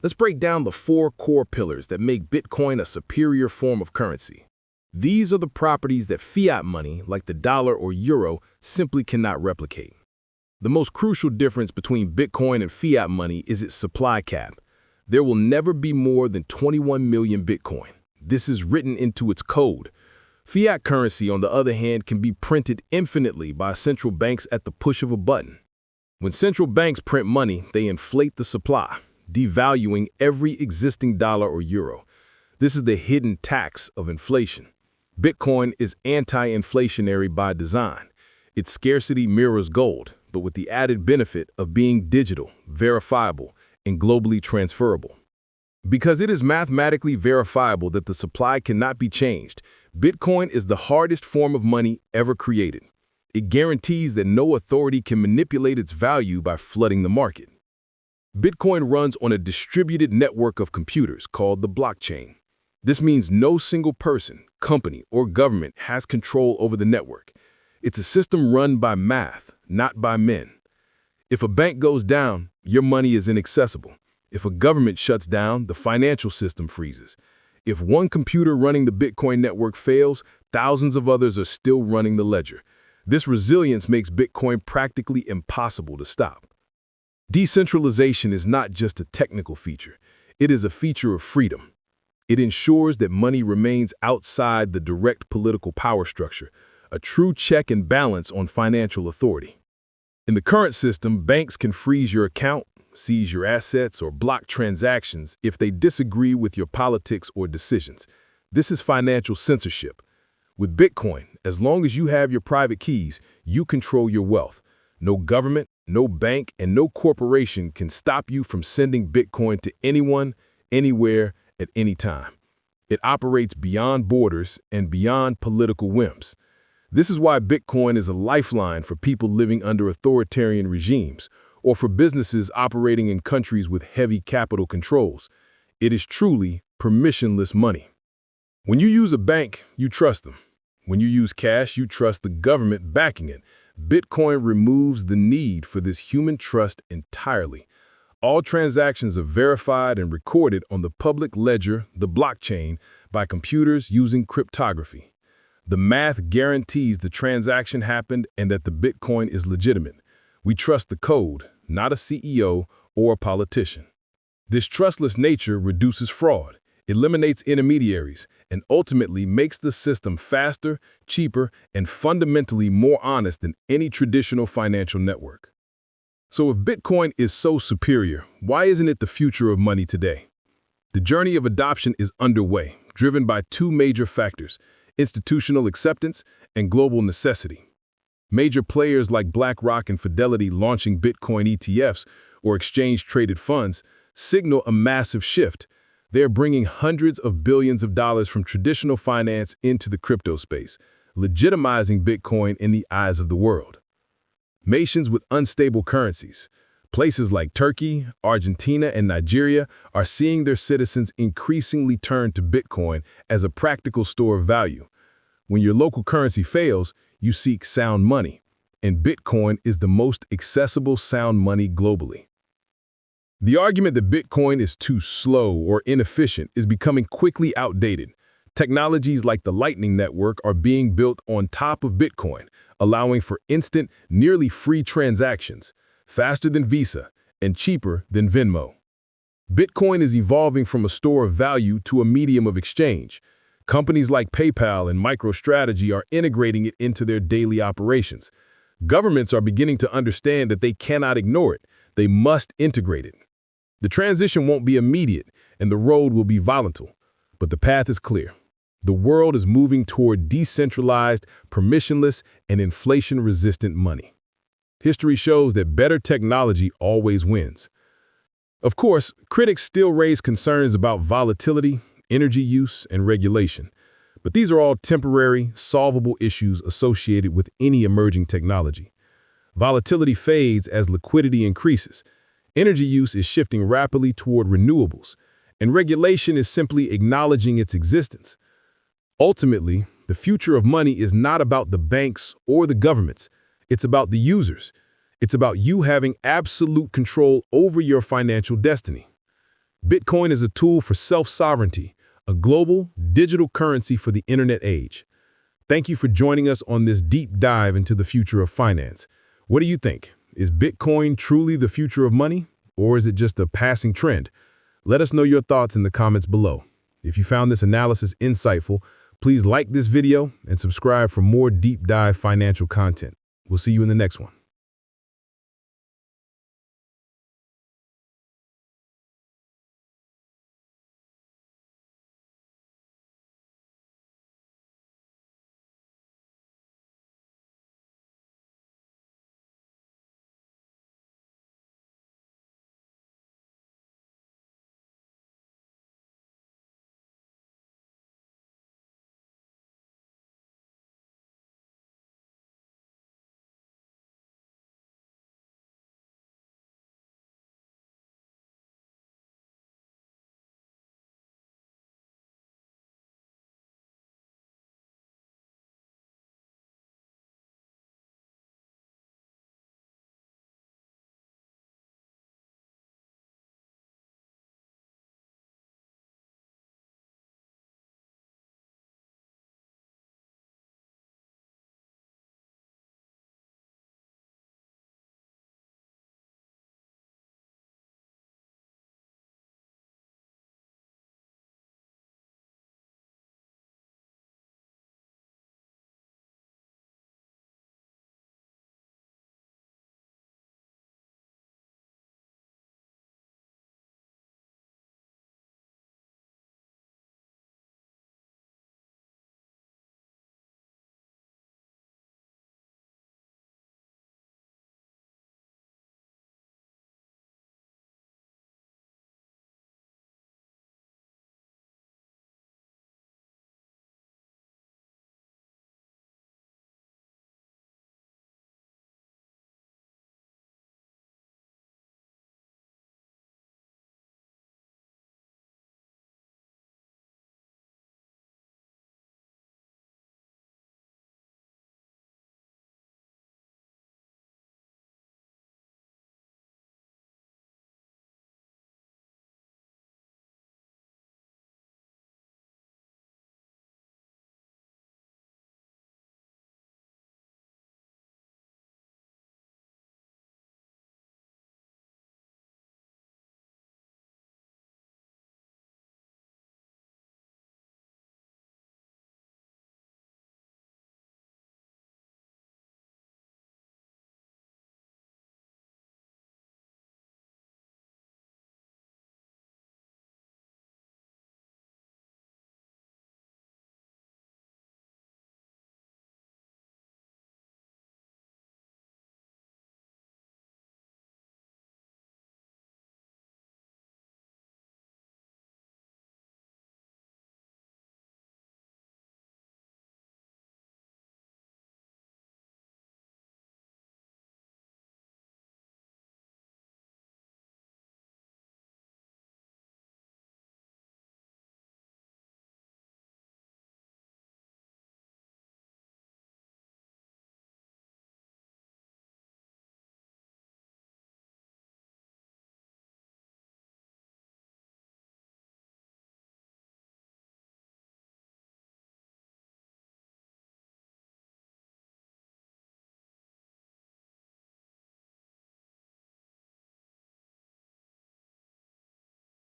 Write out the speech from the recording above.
Let's break down the 4 core pillars that make Bitcoin a superior form of currency. These are the properties that fiat money, like the dollar or euro, simply cannot replicate. The most crucial difference between Bitcoin and fiat money is its supply cap. There will never be more than 21 million Bitcoin. This is written into its code. Fiat currency, on the other hand, can be printed infinitely by central banks at the push of a button. When central banks print money, they inflate the supply, devaluing every existing dollar or euro. This is the hidden tax of inflation. Bitcoin is anti-inflationary by design. Its scarcity mirrors gold, but with the added benefit of being digital, verifiable, and globally transferable. Because it is mathematically verifiable that the supply cannot be changed, Bitcoin is the hardest form of money ever created. It guarantees that no authority can manipulate its value by flooding the market. Bitcoin runs on a distributed network of computers called the blockchain. This means no single person, company, or government has control over the network. It's a system run by math, not by men. If a bank goes down, your money is inaccessible. If a government shuts down, the financial system freezes. If one computer running the Bitcoin network fails, thousands of others are still running the ledger. This resilience makes Bitcoin practically impossible to stop. Decentralization is not just a technical feature. It is a feature of freedom. It ensures that money remains outside the direct political power structure, a true check and balance on financial authority. In the current system, banks can freeze your account, seize your assets, or block transactions if they disagree with your politics or decisions. This is financial censorship. With Bitcoin, as long as you have your private keys, you control your wealth. No government, no bank, and no corporation can stop you from sending Bitcoin to anyone, anywhere, at any time. It operates beyond borders and beyond political whims. This is why Bitcoin is a lifeline for people living under authoritarian regimes, or for businesses operating in countries with heavy capital controls. It is truly permissionless money. When you use a bank, you trust them. When you use cash, you trust the government backing it. Bitcoin removes the need for this human trust entirely. All transactions are verified and recorded on the public ledger, the blockchain, by computers using cryptography. The math guarantees the transaction happened and that the Bitcoin is legitimate. We trust the code, not a CEO or a politician. This trustless nature reduces fraud, eliminates intermediaries, and ultimately makes the system faster, cheaper, and fundamentally more honest than any traditional financial network. So if Bitcoin is so superior, why isn't it the future of money today? The journey of adoption is underway, driven by 2 major factors: institutional acceptance and global necessity. Major players like BlackRock and Fidelity launching Bitcoin ETFs or exchange-traded funds signal a massive shift. They're bringing hundreds of billions of dollars from traditional finance into the crypto space, legitimizing Bitcoin in the eyes of the world. Nations with unstable currencies, places like Turkey, Argentina, and Nigeria, are seeing their citizens increasingly turn to Bitcoin as a practical store of value. When your local currency fails, you seek sound money, and Bitcoin is the most accessible sound money globally. The argument that Bitcoin is too slow or inefficient is becoming quickly outdated. Technologies like the Lightning Network are being built on top of Bitcoin, allowing for instant, nearly free transactions, faster than Visa and cheaper than Venmo. Bitcoin is evolving from a store of value to a medium of exchange. Companies like PayPal and MicroStrategy are integrating it into their daily operations. Governments are beginning to understand that they cannot ignore it. They must integrate it. The transition won't be immediate, and the road will be volatile, but the path is clear. The world is moving toward decentralized, permissionless, and inflation-resistant money. History shows that better technology always wins. Of course, critics still raise concerns about volatility, energy use, and regulation, but these are all temporary, solvable issues associated with any emerging technology. Volatility fades as liquidity increases. Energy use is shifting rapidly toward renewables, and regulation is simply acknowledging its existence. Ultimately, the future of money is not about the banks or the governments. It's about the users. It's about you having absolute control over your financial destiny. Bitcoin is a tool for self-sovereignty, a global, digital currency for the internet age. Thank you for joining us on this deep dive into the future of finance. What do you think? Is Bitcoin truly the future of money, or is it just a passing trend? Let us know your thoughts in the comments below. If you found this analysis insightful, please like this video and subscribe for more deep dive financial content. We'll see you in the next one.